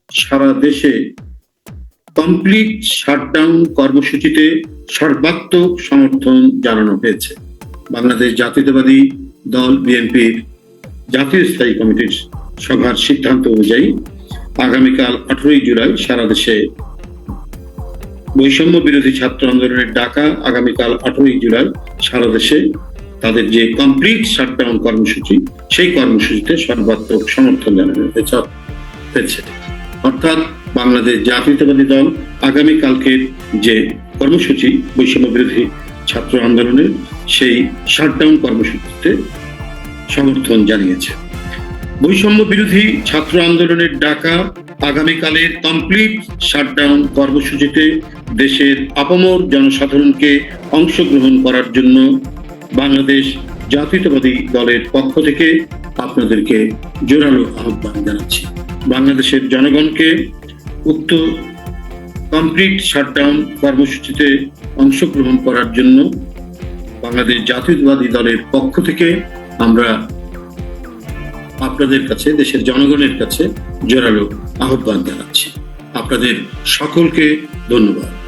সারা দেশে complete shutdown কর্মসূচিতে সর্বাত্মক সমর্থন জানানো হয়েছে। বাংলাদেশ জাতীয়তাবাদী দল বিএনপির জাতীয় স্থায়ী কমিটির সভার সিদ্ধান্ত অনুযায়ী আগামীকাল 18 জুলাই সারা দেশে বৈষম্য বিরোধী ছাত্র আন্দোলনের ডাকা আগামীকাল 18 জুলাই সারা দেশে তাদের যে কমপ্লিট শাটডাউন কর্মসূচি, সেই কর্মসূচিতে সর্বাত্মক সমর্থন জানানো হয়েছে। অর্থাৎ বাংলাদেশ জাতীয়তাবাদী দল আগামীকালকের যে কর্মসূচি বৈষম্য বিরোধী ছাত্র আন্দোলনের, সেই শাটডাউন কর্মসূচিতে সমর্থন জানিয়েছে। বৈষম্য বিরোধী ছাত্র আন্দোলনের ডাকা আগামীকালের কমপ্লিট শাটডাউন কর্মসূচিতে দেশের আপামর জনসাধারণকে অংশগ্রহণ করার জন্য বাংলাদেশ জাতীয়তাবাদী দলের পক্ষ থেকে আপনাদেরকে জোরালো আহ্বান জানাচ্ছি। বাংলাদেশের জনগণকে উক্ত কমপ্লিট শাটডাউন কর্মসূচিতে অংশগ্রহণ করার জন্য বাংলাদেশ জাতীয়তাবাদী দলের পক্ষ থেকে আমরা আপনাদের কাছে, দেশের জনগণের কাছে জোরালো আহ্বান জানাচ্ছি। আপনাদের সকলকে ধন্যবাদ।